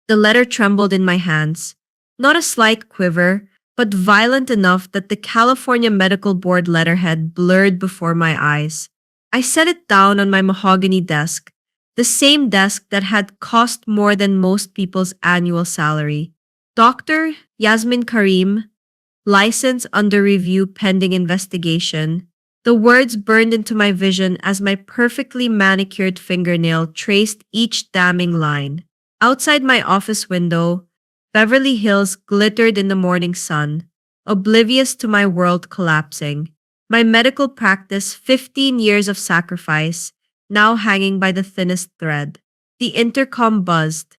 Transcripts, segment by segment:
The letter trembled in my hands, not a slight quiver, but violent enough that the California Medical Board letterhead blurred before my eyes. I set it down on my mahogany desk, the same desk that had cost more than most people's annual salary. Dr. Yasmin Karim, license under review pending investigation. The words burned into my vision as my perfectly manicured fingernail traced each damning line. Outside my office window, Beverly Hills glittered in the morning sun, oblivious to my world collapsing. My medical practice, 15 years of sacrifice, now hanging by the thinnest thread. The intercom buzzed.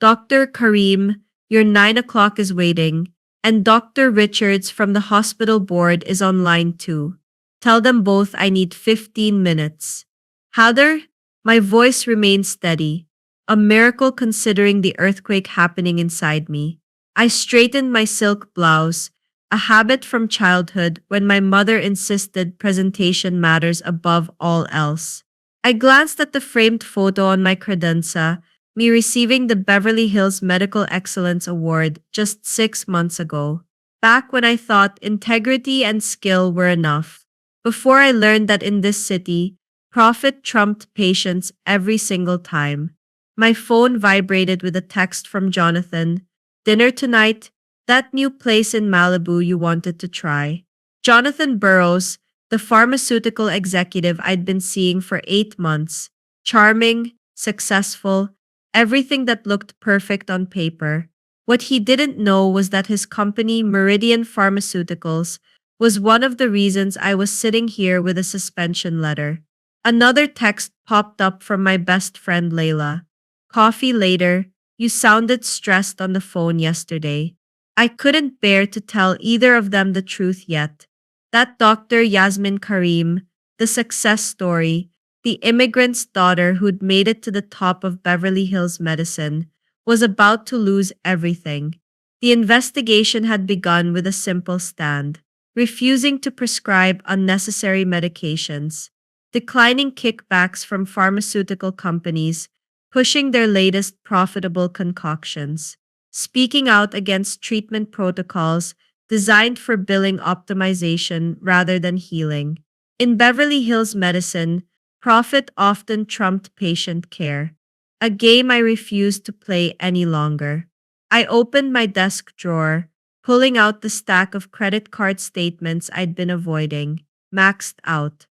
Dr. Karim, your 9 o'clock is waiting, and Dr. Richards from the hospital board is online too. Tell them both I need 15 minutes. Heather, my voice remained steady, a miracle considering the earthquake happening inside me. I straightened my silk blouse, a habit from childhood when my mother insisted presentation matters above all else. I glanced at the framed photo on my credenza, me receiving the Beverly Hills Medical Excellence Award just 6 months ago, back when I thought integrity and skill were enough. Before I learned that in this city, profit trumped patience every single time. My phone vibrated with a text from Jonathan. Dinner tonight, that new place in Malibu you wanted to try. Jonathan Burrows, the pharmaceutical executive I'd been seeing for 8 months. Charming, successful, everything that looked perfect on paper. What he didn't know was that his company, Meridian Pharmaceuticals, was one of the reasons I was sitting here with a suspension letter. Another text popped up from my best friend Layla. Coffee later, you sounded stressed on the phone yesterday. I couldn't bear to tell either of them the truth yet. That Dr. Yasmin Karim, the success story, the immigrant's daughter who'd made it to the top of Beverly Hills medicine, was about to lose everything. The investigation had begun with a simple stand, refusing to prescribe unnecessary medications, declining kickbacks from pharmaceutical companies, pushing their latest profitable concoctions, speaking out against treatment protocols designed for billing optimization rather than healing. In Beverly Hills medicine, profit often trumped patient care, a game I refused to play any longer. I opened my desk drawer, pulling out the stack of credit card statements I'd been avoiding, maxed out.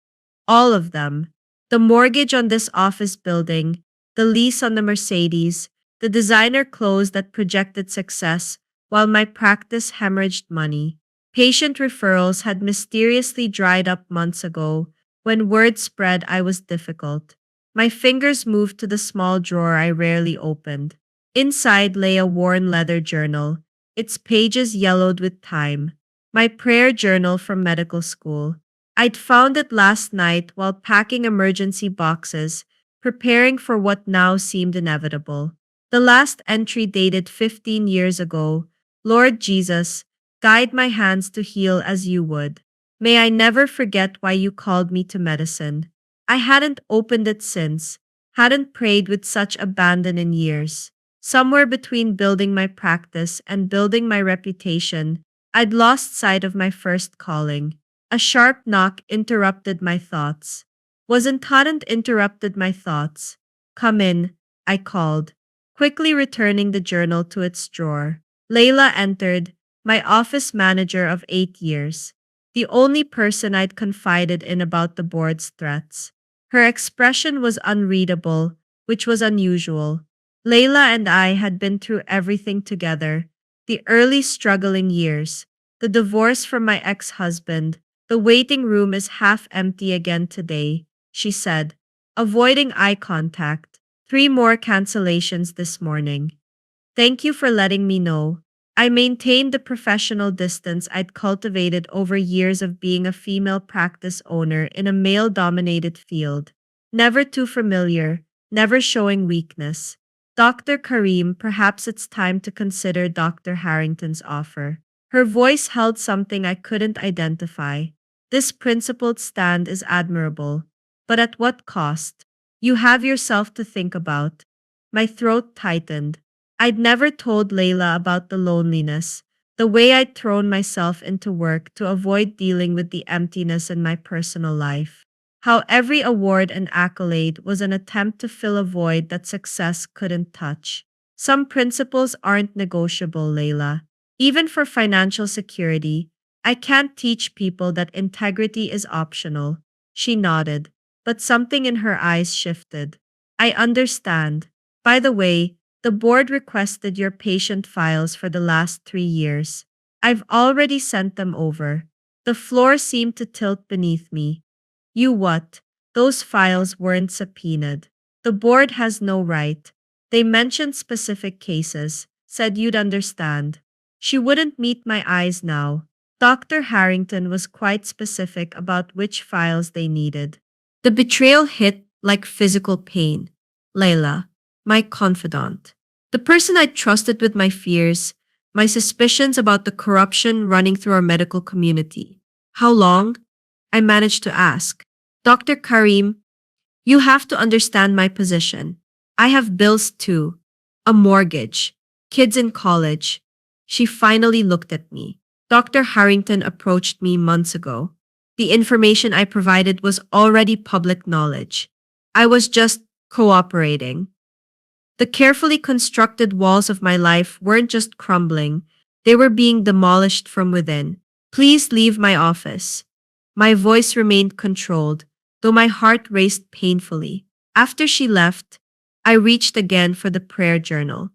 All of them. The mortgage on this office building, the lease on the Mercedes, the designer clothes that projected success while my practice hemorrhaged money. Patient referrals had mysteriously dried up months ago when word spread I was difficult. My fingers moved to the small drawer I rarely opened. Inside lay a worn leather journal, its pages yellowed with time. My prayer journal from medical school. I'd found it last night while packing emergency boxes, preparing for what now seemed inevitable. The last entry dated 15 years ago. Lord Jesus, guide my hands to heal as you would. May I never forget why you called me to medicine. I hadn't opened it since, hadn't prayed with such abandon in years. Somewhere between building my practice and building my reputation, I'd lost sight of my first calling. A sharp knock interrupted my thoughts. Hadn't interrupted my thoughts. Come in, I called, quickly returning the journal to its drawer. Layla entered, my office manager of 8 years, the only person I'd confided in about the board's threats. Her expression was unreadable, which was unusual. Layla and I had been through everything together, the early struggling years, the divorce from my ex-husband. The waiting room is half empty again today, she said, avoiding eye contact. 3 more cancellations this morning. Thank you for letting me know. I maintained the professional distance I'd cultivated over years of being a female practice owner in a male-dominated field. Never too familiar, never showing weakness. Dr. Karim, perhaps it's time to consider Dr. Harrington's offer. Her voice held something I couldn't identify. This principled stand is admirable. But at what cost? You have yourself to think about. My throat tightened. I'd never told Layla about the loneliness, the way I'd thrown myself into work to avoid dealing with the emptiness in my personal life. How every award and accolade was an attempt to fill a void that success couldn't touch. Some principles aren't negotiable, Layla. Even for financial security, I can't teach people that integrity is optional. She nodded, but something in her eyes shifted. I understand. By the way, the board requested your patient files for the last 3 years. I've already sent them over. The floor seemed to tilt beneath me. You what? Those files weren't subpoenaed. The board has no right. They mentioned specific cases, said you'd understand. She wouldn't meet my eyes now. Dr. Harrington was quite specific about which files they needed. The betrayal hit like physical pain. Layla, my confidant. The person I trusted with my fears, my suspicions about the corruption running through our medical community. How long? I managed to ask. Dr. Karim, you have to understand my position. I have bills too. A mortgage. Kids in college. She finally looked at me. Dr. Harrington approached me months ago. The information I provided was already public knowledge. I was just cooperating. The carefully constructed walls of my life weren't just crumbling, they were being demolished from within. Please leave my office. My voice remained controlled, though my heart raced painfully. After she left, I reached again for the prayer journal,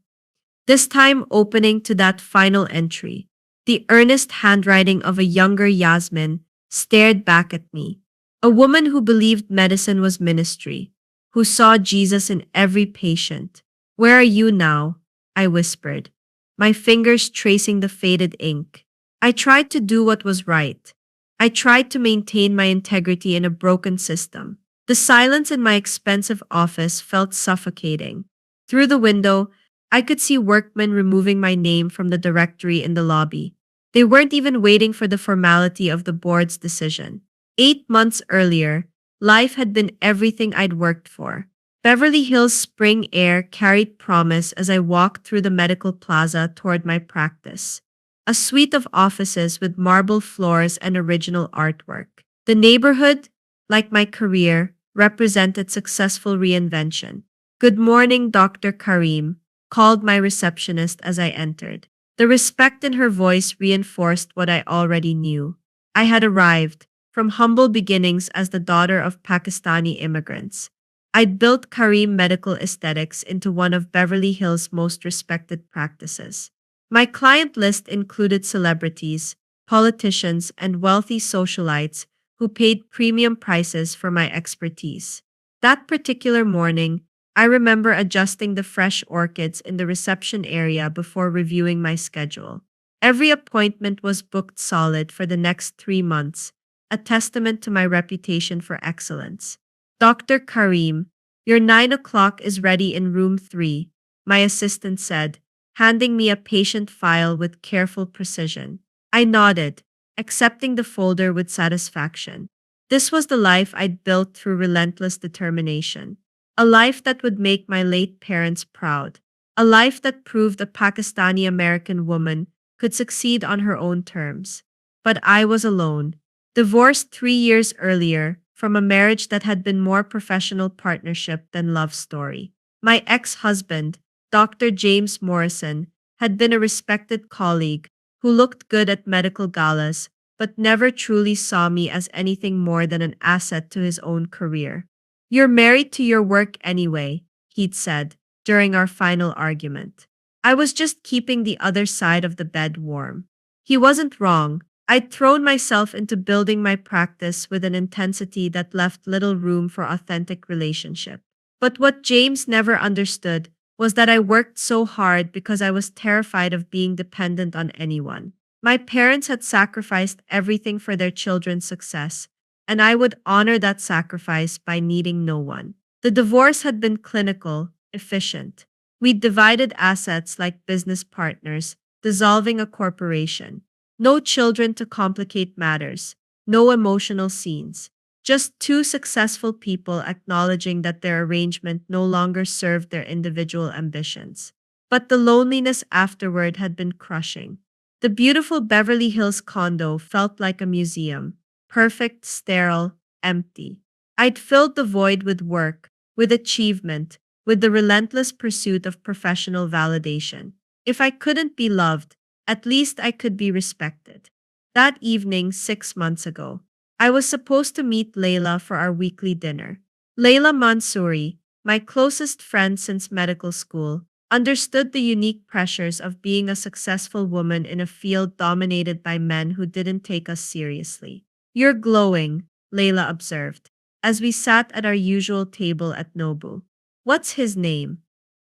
this time opening to that final entry. The earnest handwriting of a younger Yasmin stared back at me. A woman who believed medicine was ministry, who saw Jesus in every patient. Where are you now? I whispered, my fingers tracing the faded ink. I tried to do what was right. I tried to maintain my integrity in a broken system. The silence in my expensive office felt suffocating. Through the window, I could see workmen removing my name from the directory in the lobby. They weren't even waiting for the formality of the board's decision. 8 months earlier, life had been everything I'd worked for. Beverly Hills spring air carried promise as I walked through the medical plaza toward my practice. A suite of offices with marble floors and original artwork. The neighborhood, like my career, represented successful reinvention. Good morning, Dr. Karim, called my receptionist as I entered. The respect in her voice reinforced what I already knew. I had arrived, from humble beginnings as the daughter of Pakistani immigrants. I'd built Karim Medical Aesthetics into one of Beverly Hills' most respected practices. My client list included celebrities, politicians, and wealthy socialites who paid premium prices for my expertise. That particular morning, I remember adjusting the fresh orchids in the reception area before reviewing my schedule. Every appointment was booked solid for the next 3 months, a testament to my reputation for excellence. Dr. Karim, your 9 o'clock is ready in room 3, my assistant said, handing me a patient file with careful precision. I nodded, accepting the folder with satisfaction. This was the life I'd built through relentless determination. A life that would make my late parents proud. A life that proved a Pakistani American woman could succeed on her own terms. But I was alone, divorced 3 years earlier from a marriage that had been more professional partnership than love story. My ex-husband, Dr. James Morrison, had been a respected colleague who looked good at medical galas but never truly saw me as anything more than an asset to his own career. You're married to your work anyway, he'd said during our final argument. I was just keeping the other side of the bed warm. He wasn't wrong. I'd thrown myself into building my practice with an intensity that left little room for authentic relationship. But what James never understood was that I worked so hard because I was terrified of being dependent on anyone. My parents had sacrificed everything for their children's success, and I would honor that sacrifice by needing no one. The divorce had been clinical, efficient. We'd divided assets like business partners, dissolving a corporation. No children to complicate matters, no emotional scenes. Just two successful people acknowledging that their arrangement no longer served their individual ambitions. but the loneliness afterward had been crushing. The beautiful Beverly Hills condo felt like a museum, perfect, sterile, empty. I'd filled the void with work, with achievement, with the relentless pursuit of professional validation. If I couldn't be loved, at least I could be respected. That evening, 6 months ago, I was supposed to meet Layla for our weekly dinner. Layla Mansouri, my closest friend since medical school, understood the unique pressures of being a successful woman in a field dominated by men who didn't take us seriously. You're glowing, Layla observed, as we sat at our usual table at Nobu. What's his name?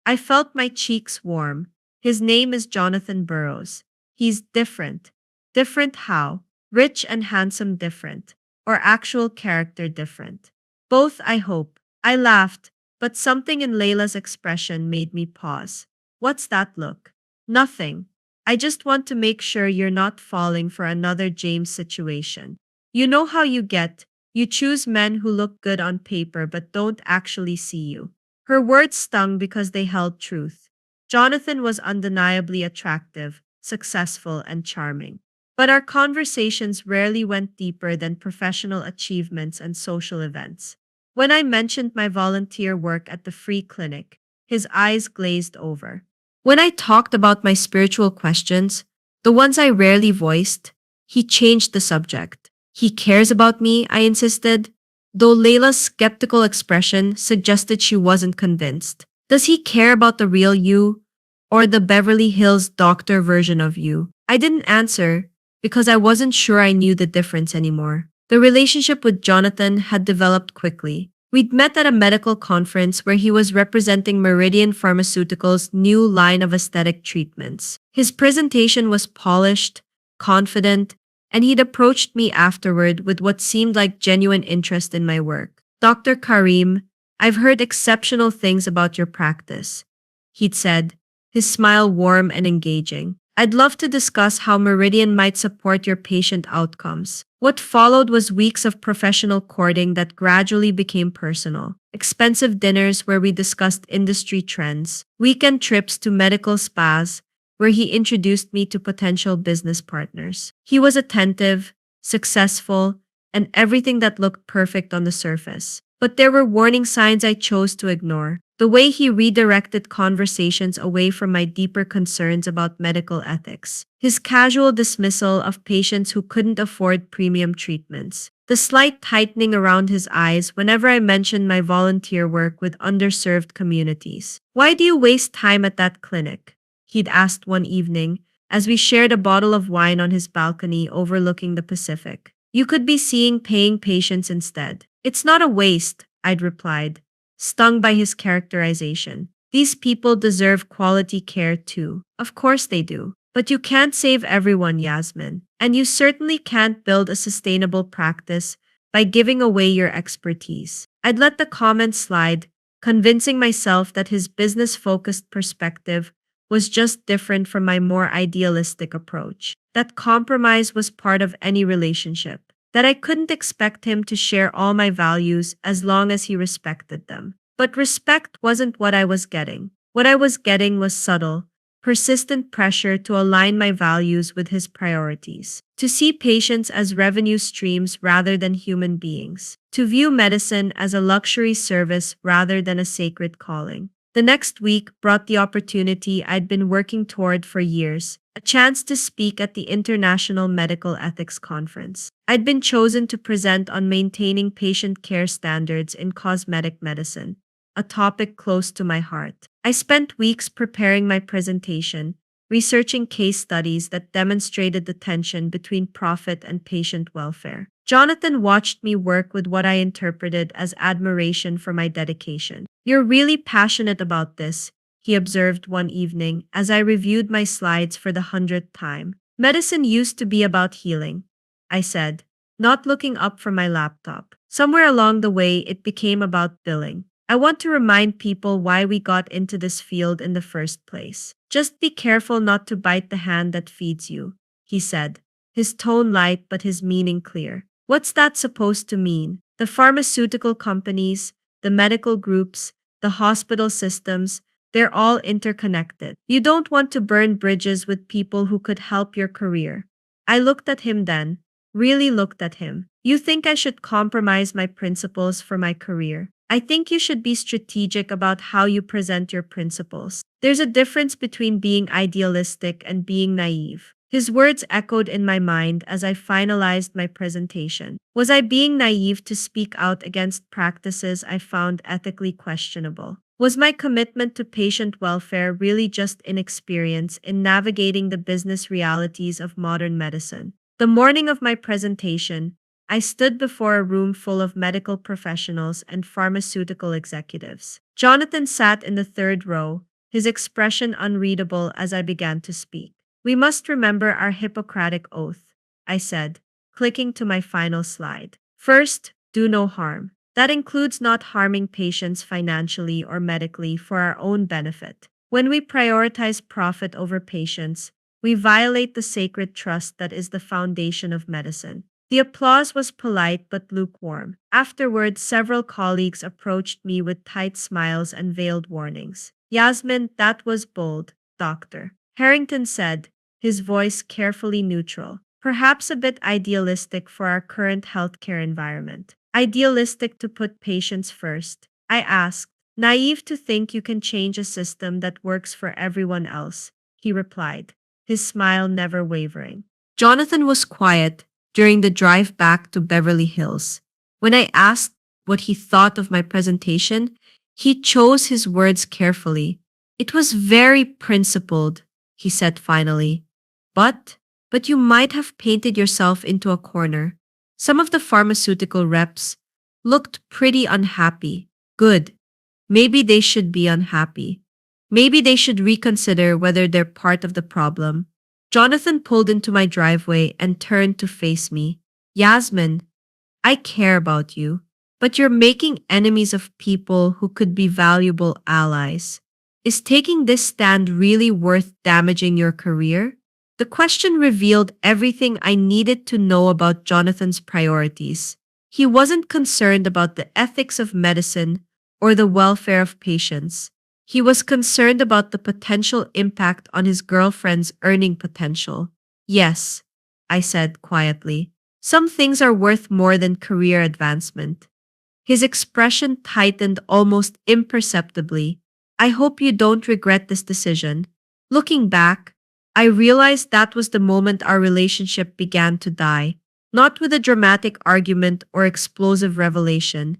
I felt my cheeks warm. His name is Jonathan Burrows. He's different. Different how? Rich and handsome different. Or actual character different. Both, I hope. I laughed, but something in Layla's expression made me pause. What's that look? Nothing. I just want to make sure you're not falling for another James situation. You know how you get. You choose men who look good on paper but don't actually see you. Her words stung because they held truth. Jonathan was undeniably attractive, successful, and charming. But our conversations rarely went deeper than professional achievements and social events. When I mentioned my volunteer work at the free clinic, his eyes glazed over. When I talked about my spiritual questions, the ones I rarely voiced, he changed the subject. He cares about me, I insisted, though Layla's skeptical expression suggested she wasn't convinced. Does he care about the real you or the Beverly Hills doctor version of you? I didn't answer because I wasn't sure I knew the difference anymore. The relationship with Jonathan had developed quickly. We'd met at a medical conference where he was representing Meridian Pharmaceutical's new line of aesthetic treatments. His presentation was polished, confident, and he'd approached me afterward with what seemed like genuine interest in my work. Dr. Karim, I've heard exceptional things about your practice, he'd said, his smile warm and engaging. I'd love to discuss how Meridian might support your patient outcomes. What followed was weeks of professional courting that gradually became personal. Expensive dinners where we discussed industry trends, weekend trips to medical spas, where he introduced me to potential business partners. He was attentive, successful, and everything that looked perfect on the surface. But there were warning signs I chose to ignore. The way he redirected conversations away from my deeper concerns about medical ethics. His casual dismissal of patients who couldn't afford premium treatments. The slight tightening around his eyes whenever I mentioned my volunteer work with underserved communities. Why do you waste time at that clinic? He'd asked one evening as we shared a bottle of wine on his balcony overlooking the Pacific. You could be seeing paying patients instead. It's not a waste, I'd replied, stung by his characterization. These people deserve quality care too. Of course they do. But you can't save everyone, Yasmin. And you certainly can't build a sustainable practice by giving away your expertise. I'd let the comment slide, convincing myself that his business-focused perspective was just different from my more idealistic approach. That compromise was part of any relationship. That I couldn't expect him to share all my values as long as he respected them. But respect wasn't what I was getting. What I was getting was subtle, persistent pressure to align my values with his priorities. To see patients as revenue streams rather than human beings. To view medicine as a luxury service rather than a sacred calling. The next week brought the opportunity I'd been working toward for years, a chance to speak at the International Medical Ethics Conference. I'd been chosen to present on maintaining patient care standards in cosmetic medicine, a topic close to my heart. I spent weeks preparing my presentation, researching case studies that demonstrated the tension between profit and patient welfare. Jonathan watched me work with what I interpreted as admiration for my dedication. You're really passionate about this, he observed one evening as I reviewed my slides for the 100th time. Medicine used to be about healing, I said, not looking up from my laptop. Somewhere along the way, it became about billing. I want to remind people why we got into this field in the first place. Just be careful not to bite the hand that feeds you, he said, his tone light but his meaning clear. What's that supposed to mean? The pharmaceutical companies, the medical groups, the hospital systems, They're all interconnected. You don't want to burn bridges with people who could help your career. I looked at him then, really looked at him. You think I should compromise my principles for my career? I think you should be strategic about how you present your principles. There's a difference between being idealistic and being naive. His words echoed in my mind as I finalized my presentation. Was I being naive to speak out against practices I found ethically questionable? Was my commitment to patient welfare really just inexperience in navigating the business realities of modern medicine? The morning of my presentation, I stood before a room full of medical professionals and pharmaceutical executives. Jonathan sat in the third row, his expression unreadable as I began to speak. We must remember our Hippocratic oath, I said, clicking to my final slide. First, do no harm. That includes not harming patients financially or medically for our own benefit. When we prioritize profit over patients, we violate the sacred trust that is the foundation of medicine. The applause was polite but lukewarm. Afterward, several colleagues approached me with tight smiles and veiled warnings. Yasmin, that was bold, doctor. Harrington said, his voice carefully neutral. Perhaps a bit idealistic for our current healthcare environment. Idealistic to put patients first. I asked, naive to think you can change a system that works for everyone else, he replied, his smile never wavering. Jonathan was quiet during the drive back to Beverly Hills. When I asked what he thought of my presentation, he chose his words carefully. It was very principled, he said finally. But you might have painted yourself into a corner. Some of the pharmaceutical reps looked pretty unhappy. Good. Maybe they should be unhappy. Maybe they should reconsider whether they're part of the problem. Jonathan pulled into my driveway and turned to face me. Yasmin, I care about you, but you're making enemies of people who could be valuable allies. Is taking this stand really worth damaging your career? The question revealed everything I needed to know about Jonathan's priorities. He wasn't concerned about the ethics of medicine or the welfare of patients. He was concerned about the potential impact on his girlfriend's earning potential. Yes, I said quietly. Some things are worth more than career advancement. His expression tightened almost imperceptibly. I hope you don't regret this decision. Looking back, I realized that was the moment our relationship began to die, not with a dramatic argument or explosive revelation,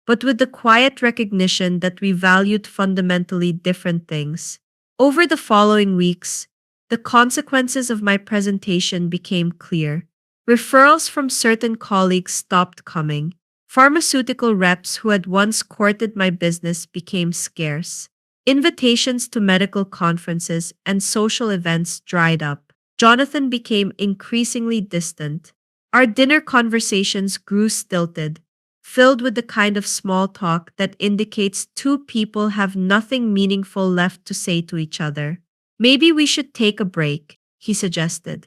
but with the quiet recognition that we valued fundamentally different things. Over the following weeks, the consequences of my presentation became clear. Referrals from certain colleagues stopped coming. Pharmaceutical reps who had once courted my business became scarce. Invitations to medical conferences and social events dried up. Jonathan became increasingly distant. Our dinner conversations grew stilted, filled with the kind of small talk that indicates two people have nothing meaningful left to say to each other. Maybe we should take a break, he suggested.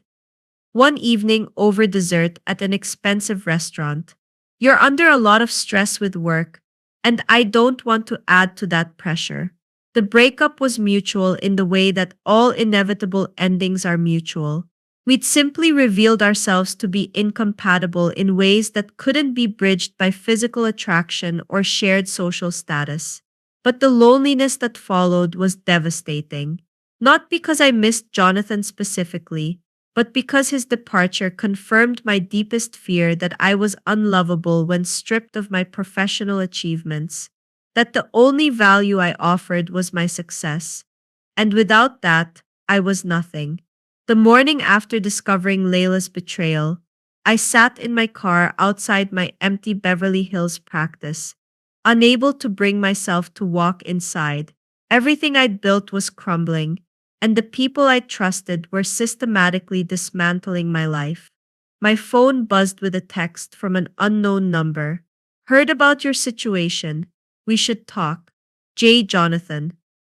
One evening over dessert at an expensive restaurant. You're under a lot of stress with work, and I don't want to add to that pressure. The breakup was mutual in the way that all inevitable endings are mutual. We'd simply revealed ourselves to be incompatible in ways that couldn't be bridged by physical attraction or shared social status. But the loneliness that followed was devastating. Not because I missed Jonathan specifically, but because his departure confirmed my deepest fear that I was unlovable when stripped of my professional achievements, that the only value I offered was my success, and without that, I was nothing. The morning after discovering Layla's betrayal, I sat in my car outside my empty Beverly Hills practice, unable to bring myself to walk inside. Everything I'd built was crumbling, and the people I trusted were systematically dismantling my life. My phone buzzed with a text from an unknown number. Heard about your situation. We should talk. J. Jonathan.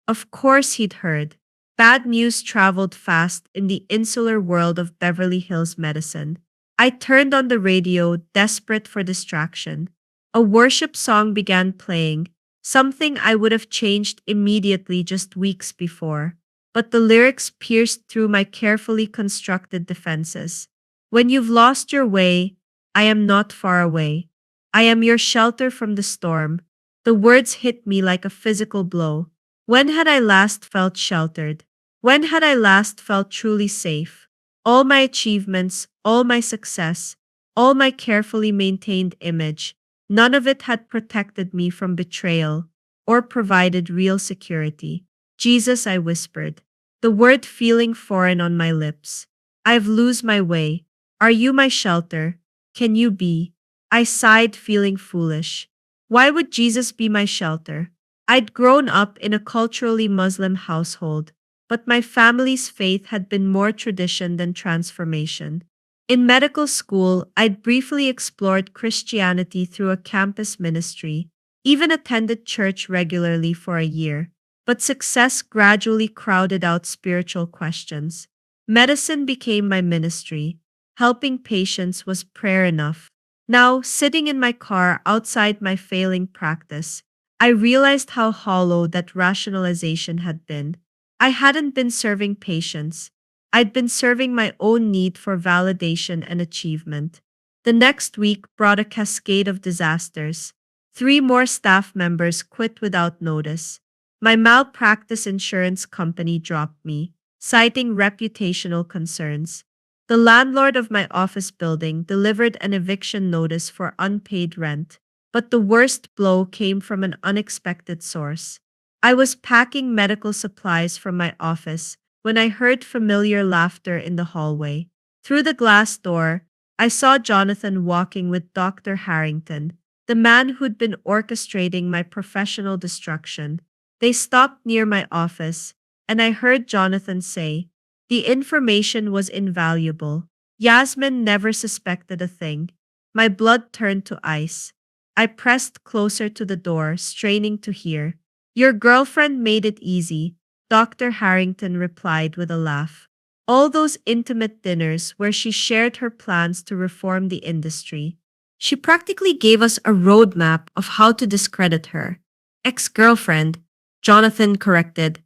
Of course he'd heard. Bad news traveled fast in the insular world of Beverly Hills medicine. I turned on the radio, desperate for distraction. A worship song began playing, something I would have changed immediately just weeks before. But the lyrics pierced through my carefully constructed defenses. When you've lost your way, I am not far away. I am your shelter from the storm. The words hit me like a physical blow. When had I last felt sheltered? When had I last felt truly safe? All my achievements, all my success, all my carefully maintained image, none of it had protected me from betrayal or provided real security. Jesus, I whispered, the word feeling foreign on my lips. I've lose my way. Are you my shelter? Can you be? I sighed, feeling foolish. Why would Jesus be my shelter? I'd grown up in a culturally Muslim household, but my family's faith had been more tradition than transformation. In medical school, I'd briefly explored Christianity through a campus ministry, even attended church regularly for a year. But success gradually crowded out spiritual questions. Medicine became my ministry. Helping patients was prayer enough. Now, sitting in my car outside my failing practice, I realized how hollow that rationalization had been. I hadn't been serving patients. I'd been serving my own need for validation and achievement. The next week brought a cascade of disasters. 3 more staff members quit without notice. My malpractice insurance company dropped me, citing reputational concerns. The landlord of my office building delivered an eviction notice for unpaid rent, but the worst blow came from an unexpected source. I was packing medical supplies from my office when I heard familiar laughter in the hallway. Through the glass door, I saw Jonathan walking with Dr. Harrington, the man who'd been orchestrating my professional destruction. They stopped near my office, and I heard Jonathan say, the information was invaluable. Yasmin never suspected a thing. My blood turned to ice. I pressed closer to the door, straining to hear. Your girlfriend made it easy, Dr. Harrington replied with a laugh. All those intimate dinners where she shared her plans to reform the industry. She practically gave us a roadmap of how to discredit her. Ex-girlfriend, Jonathan corrected.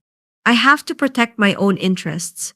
I have to protect my own interests.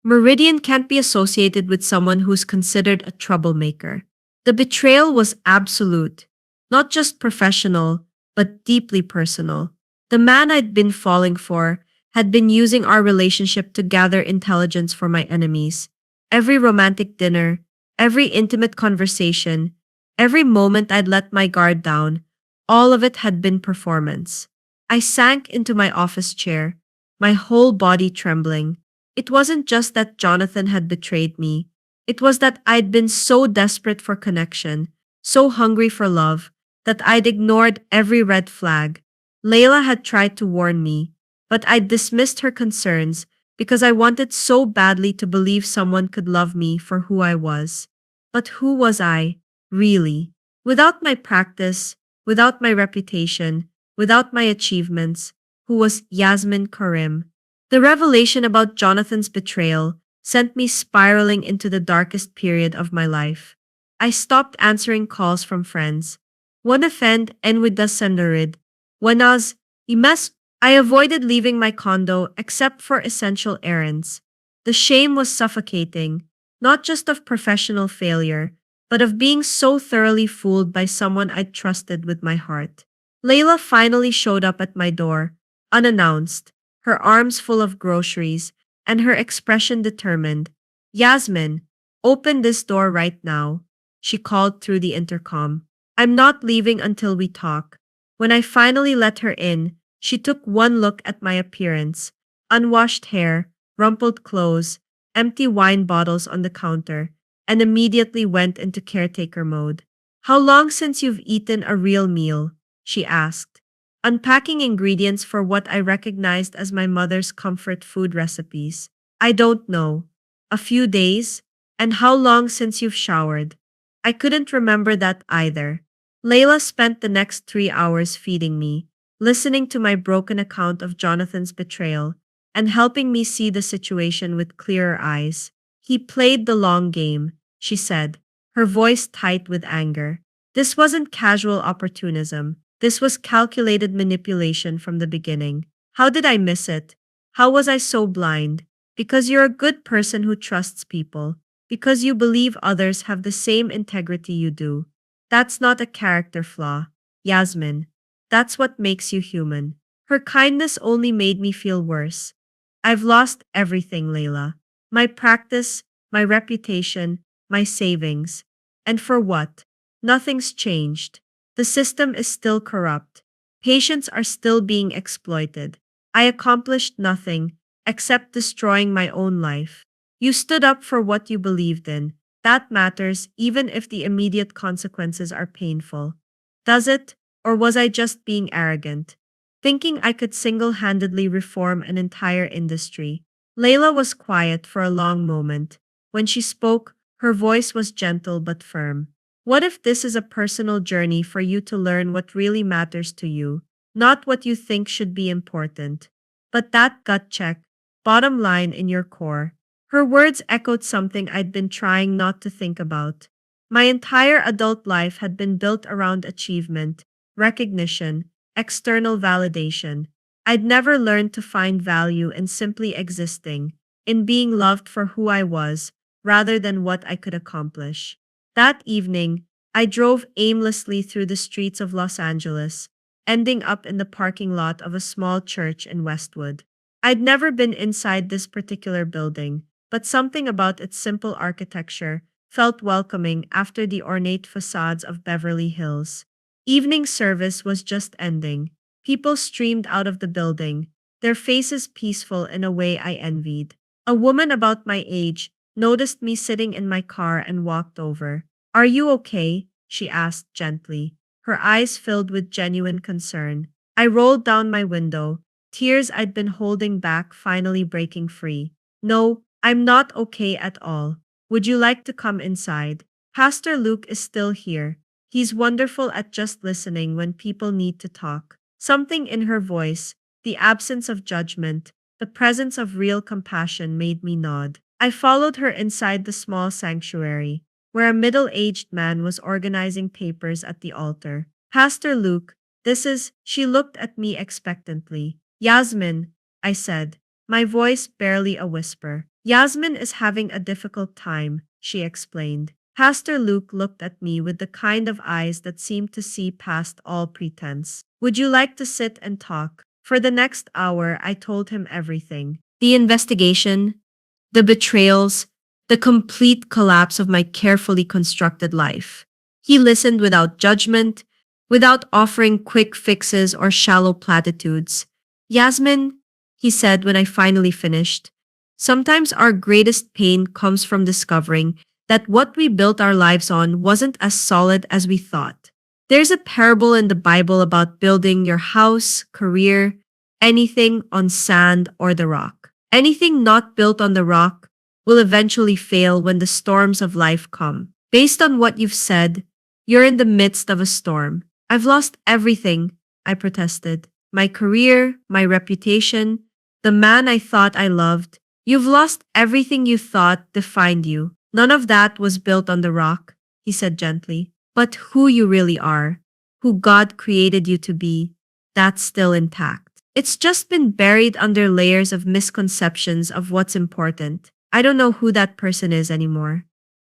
Meridian can't be associated with someone who's considered a troublemaker. The betrayal was absolute, not just professional, but deeply personal. The man I'd been falling for had been using our relationship to gather intelligence for my enemies. Every romantic dinner, every intimate conversation, every moment I'd let my guard down, all of it had been performance. I sank into my office chair, my whole body trembling. It wasn't just that Jonathan had betrayed me. It was that I'd been so desperate for connection, so hungry for love, that I'd ignored every red flag. Layla had tried to warn me, but I'd dismissed her concerns because I wanted so badly to believe someone could love me for who I was. But who was I, really? Without my practice, without my reputation, without my achievements, who was Yasmin Karim? The revelation about Jonathan's betrayal sent me spiraling into the darkest period of my life. I stopped answering calls from friends. One offend and with the senderid. Wanaz, imas, I avoided leaving my condo except for essential errands. The shame was suffocating, not just of professional failure, but of being so thoroughly fooled by someone I'd trusted with my heart. Layla finally showed up at my door, unannounced, her arms full of groceries, and her expression determined. Yasmin, open this door right now, she called through the intercom. I'm not leaving until we talk. When I finally let her in, she took one look at my appearance. Unwashed hair, rumpled clothes, empty wine bottles on the counter, and immediately went into caretaker mode. How long since you've eaten a real meal? She asked, unpacking ingredients for what I recognized as my mother's comfort food recipes. I don't know. A few days? And how long since you've showered? I couldn't remember that either. Layla spent the next 3 hours feeding me, listening to my broken account of Jonathan's betrayal, and helping me see the situation with clearer eyes. He played the long game, she said, her voice tight with anger. This wasn't casual opportunism. This was calculated manipulation from the beginning. How did I miss it? How was I so blind? Because you're a good person who trusts people. Because you believe others have the same integrity you do. That's not a character flaw, Yasmin. That's what makes you human. Her kindness only made me feel worse. I've lost everything, Layla. My practice, my reputation, my savings. And for what? Nothing's changed. The system is still corrupt. Patients are still being exploited. I accomplished nothing except destroying my own life. You stood up for what you believed in. That matters even if the immediate consequences are painful. Does it? Or was I just being arrogant? Thinking I could single handedly reform an entire industry. Layla was quiet for a long moment. When she spoke, her voice was gentle but firm. What if this is a personal journey for you to learn what really matters to you, not what you think should be important, but that gut check, bottom line in your core? Her words echoed something I'd been trying not to think about. My entire adult life had been built around achievement, recognition, external validation. I'd never learned to find value in simply existing, in being loved for who I was, rather than what I could accomplish. That evening, I drove aimlessly through the streets of Los Angeles, ending up in the parking lot of a small church in Westwood. I'd never been inside this particular building, but something about its simple architecture felt welcoming after the ornate facades of Beverly Hills. Evening service was just ending. People streamed out of the building, their faces peaceful in a way I envied. A woman about my age noticed me sitting in my car and walked over. Are you okay? She asked gently, her eyes filled with genuine concern. I rolled down my window, tears I'd been holding back finally breaking free. No, I'm not okay at all. Would you like to come inside? Pastor Luke is still here. He's wonderful at just listening when people need to talk. Something in her voice, the absence of judgment, the presence of real compassion made me nod. I followed her inside the small sanctuary, where a middle-aged man was organizing papers at the altar. Pastor Luke, she looked at me expectantly. Yasmin, I said, my voice barely a whisper. Yasmin is having a difficult time, she explained. Pastor Luke looked at me with the kind of eyes that seemed to see past all pretense. Would you like to sit and talk? For the next hour, I told him everything. The investigation, the betrayals, the complete collapse of my carefully constructed life. He listened without judgment, without offering quick fixes or shallow platitudes. Yasmin, he said when I finally finished, sometimes our greatest pain comes from discovering that what we built our lives on wasn't as solid as we thought. There's a parable in the Bible about building your house, career, anything on sand or the rock. Anything not built on the rock will eventually fail when the storms of life come. Based on what you've said, you're in the midst of a storm. I've lost everything, I protested. My career, my reputation, the man I thought I loved. You've lost everything you thought defined you. None of that was built on the rock, he said gently. But who you really are, who God created you to be, that's still intact. It's just been buried under layers of misconceptions of what's important. I don't know who that person is anymore.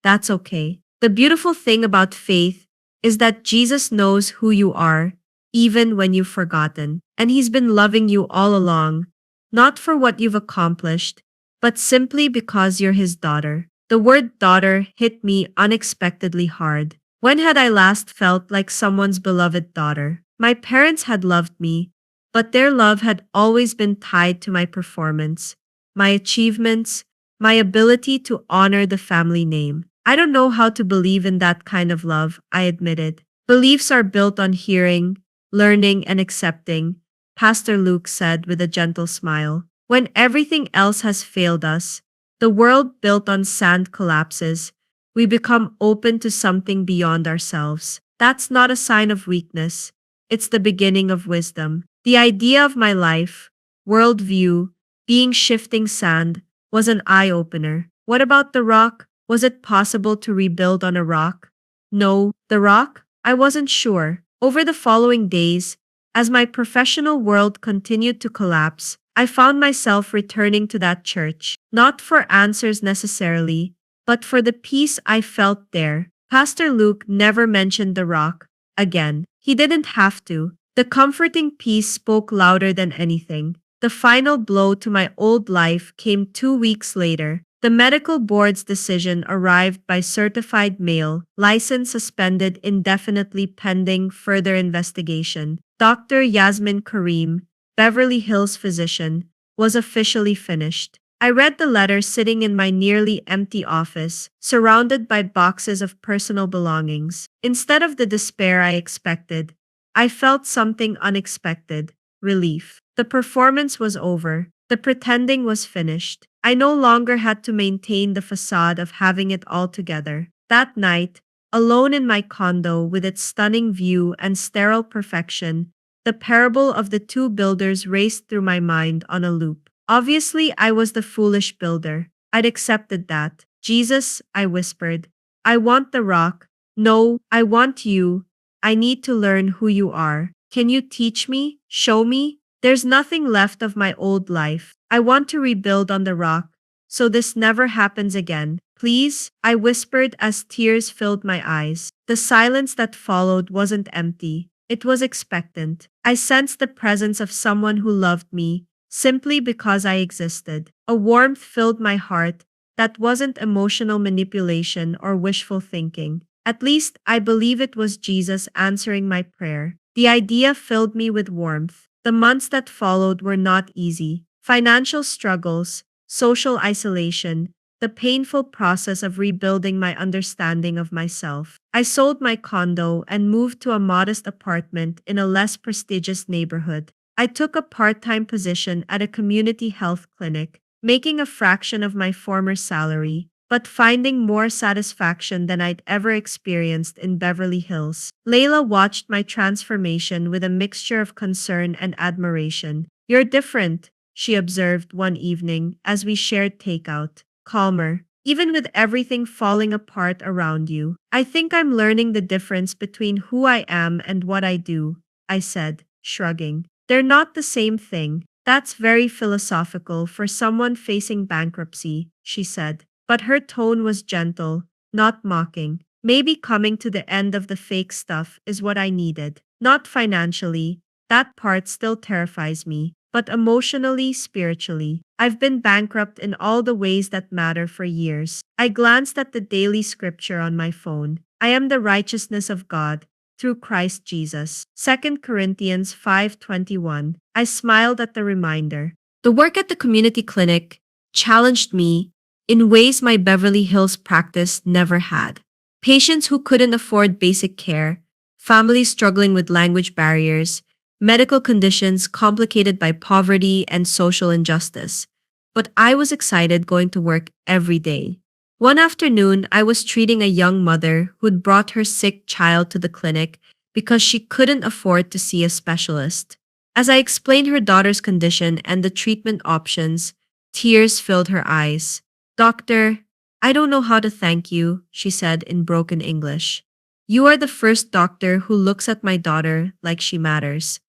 That's okay. The beautiful thing about faith is that Jesus knows who you are, even when you've forgotten. And he's been loving you all along, not for what you've accomplished, but simply because you're his daughter. The word daughter hit me unexpectedly hard. When had I last felt like someone's beloved daughter? My parents had loved me, but their love had always been tied to my performance, my achievements, my ability to honor the family name. I don't know how to believe in that kind of love, I admitted. Beliefs are built on hearing, learning, and accepting, Pastor Luke said with a gentle smile. When everything else has failed us, the world built on sand collapses, we become open to something beyond ourselves. That's not a sign of weakness. It's the beginning of wisdom. The idea of my life, worldview, being shifting sand, was an eye-opener. What about the rock? Was it possible to rebuild on a rock? No, the rock? I wasn't sure. Over the following days, as my professional world continued to collapse, I found myself returning to that church, not for answers necessarily, but for the peace I felt there. Pastor Luke never mentioned the rock again. He didn't have to. The comforting peace spoke louder than anything. The final blow to my old life came 2 weeks later. The medical board's decision arrived by certified mail, license suspended indefinitely pending further investigation. Dr. Yasmin Karim, Beverly Hills physician, was officially finished. I read the letter sitting in my nearly empty office, surrounded by boxes of personal belongings. Instead of the despair I expected, I felt something unexpected: relief. The performance was over. The pretending was finished. I no longer had to maintain the facade of having it all together. That night, alone in my condo with its stunning view and sterile perfection, the parable of the two builders raced through my mind on a loop. Obviously, I was the foolish builder. I'd accepted that. Jesus, I whispered, I want the rock. No, I want you. I need to learn who you are. Can you teach me? Show me? There's nothing left of my old life. I want to rebuild on the rock, so this never happens again. Please, I whispered as tears filled my eyes. The silence that followed wasn't empty. It was expectant. I sensed the presence of someone who loved me, simply because I existed. A warmth filled my heart that wasn't emotional manipulation or wishful thinking. At least, I believe it was Jesus answering my prayer. The idea filled me with warmth. The months that followed were not easy. Financial struggles, social isolation, the painful process of rebuilding my understanding of myself. I sold my condo and moved to a modest apartment in a less prestigious neighborhood. I took a part-time position at a community health clinic, making a fraction of my former salary, but finding more satisfaction than I'd ever experienced in Beverly Hills. Layla watched my transformation with a mixture of concern and admiration. You're different, she observed one evening as we shared takeout. Calmer, even with everything falling apart around you. I think I'm learning the difference between who I am and what I do, I said, shrugging. They're not the same thing. That's very philosophical for someone facing bankruptcy, she said. But her tone was gentle, not mocking. Maybe coming to the end of the fake stuff is what I needed. Not financially. That part still terrifies me. But emotionally, spiritually. I've been bankrupt in all the ways that matter for years. I glanced at the daily scripture on my phone. I am the righteousness of God through Christ Jesus. 2 Corinthians 5:21. I smiled at the reminder. The work at the community clinic challenged me in ways my Beverly Hills practice never had. Patients who couldn't afford basic care, families struggling with language barriers, medical conditions complicated by poverty and social injustice. But I was excited going to work every day. One afternoon, I was treating a young mother who'd brought her sick child to the clinic because she couldn't afford to see a specialist. As I explained her daughter's condition and the treatment options, tears filled her eyes. Doctor, I don't know how to thank you, she said in broken English. You are the first doctor who looks at my daughter like she matters.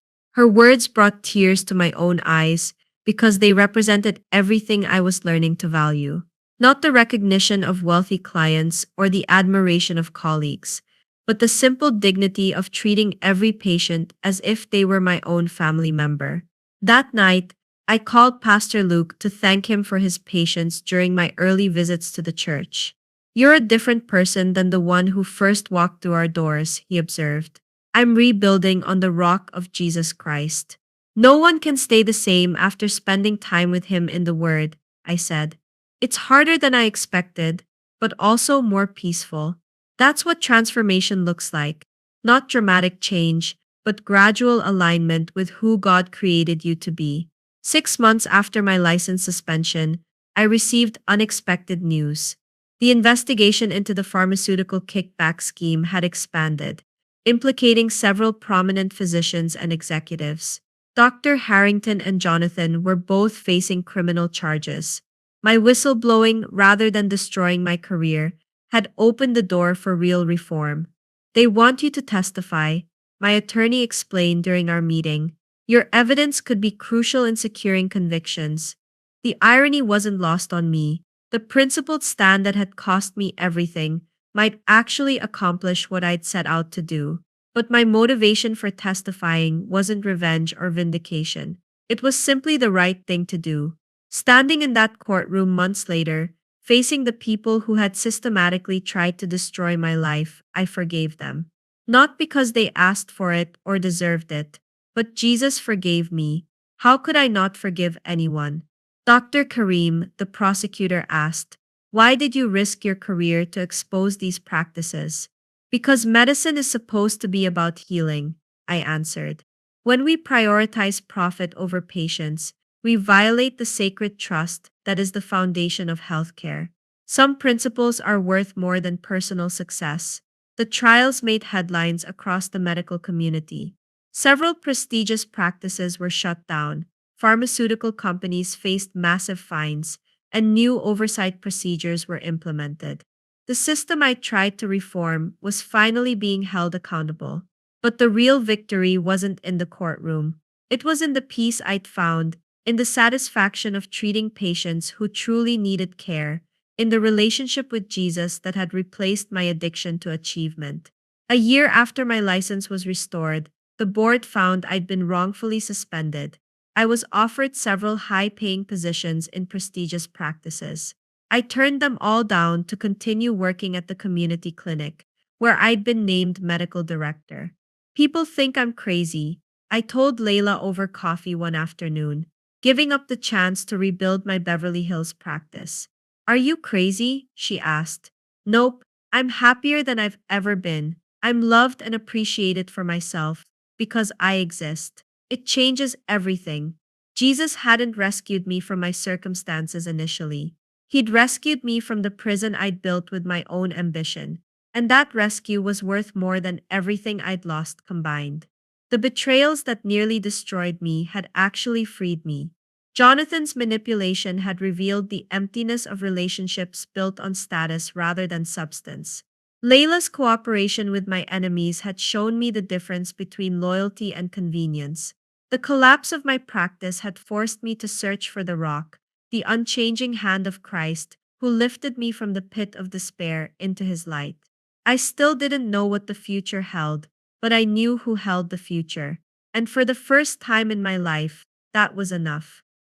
Her words brought tears to my own eyes because they represented everything I was learning to value. Not the recognition of wealthy clients or the admiration of colleagues, but the simple dignity of treating every patient as if they were my own family member. That night, I called Pastor Luke to thank him for his patience during my early visits to the church. You're a different person than the one who first walked through our doors, he observed. I'm rebuilding on the rock of Jesus Christ. No one can stay the same after spending time with him in the Word, I said. It's harder than I expected, but also more peaceful. That's what transformation looks like. Not dramatic change, but gradual alignment with who God created you to be. 6 months after my license suspension, I received unexpected news. The investigation into the pharmaceutical kickback scheme had expanded, implicating several prominent physicians and executives. Dr. Harrington and Jonathan were both facing criminal charges. My whistleblowing, rather than destroying my career, had opened the door for real reform. They want you to testify, my attorney explained during our meeting. Your evidence could be crucial in securing convictions. The irony wasn't lost on me. The principled stand that had cost me everything might actually accomplish what I'd set out to do. But my motivation for testifying wasn't revenge or vindication. It was simply the right thing to do. Standing in that courtroom months later, facing the people who had systematically tried to destroy my life, I forgave them. Not because they asked for it or deserved it, but Jesus forgave me. How could I not forgive anyone? Dr. Karim, the prosecutor asked, why did you risk your career to expose these practices? Because medicine is supposed to be about healing, I answered. When we prioritize profit over patients, we violate the sacred trust that is the foundation of healthcare. Some principles are worth more than personal success. The trials made headlines across the medical community. Several prestigious practices were shut down. Pharmaceutical companies faced massive fines, and new oversight procedures were implemented. The system I tried to reform was finally being held accountable. But the real victory wasn't in the courtroom. It was in the peace I'd found, in the satisfaction of treating patients who truly needed care, in the relationship with Jesus that had replaced my addiction to achievement. A year after my license was restored, the board found I'd been wrongfully suspended. I was offered several high-paying positions in prestigious practices. I turned them all down to continue working at the community clinic, where I'd been named medical director. People think I'm crazy, I told Layla over coffee one afternoon, giving up the chance to rebuild my Beverly Hills practice. Are you crazy? She asked. Nope, I'm happier than I've ever been. I'm loved and appreciated for myself because I exist. It changes everything. Jesus hadn't rescued me from my circumstances initially. He'd rescued me from the prison I'd built with my own ambition, and that rescue was worth more than everything I'd lost combined. The betrayals that nearly destroyed me had actually freed me. Jonathan's manipulation had revealed the emptiness of relationships built on status rather than substance. Layla's cooperation with my enemies had shown me the difference between loyalty and convenience. The collapse of my practice had forced me to search for the rock, the unchanging hand of Christ, who lifted me from the pit of despair into his light. I still didn't know what the future held, but I knew who held the future. And for the first time in my life, that was enough.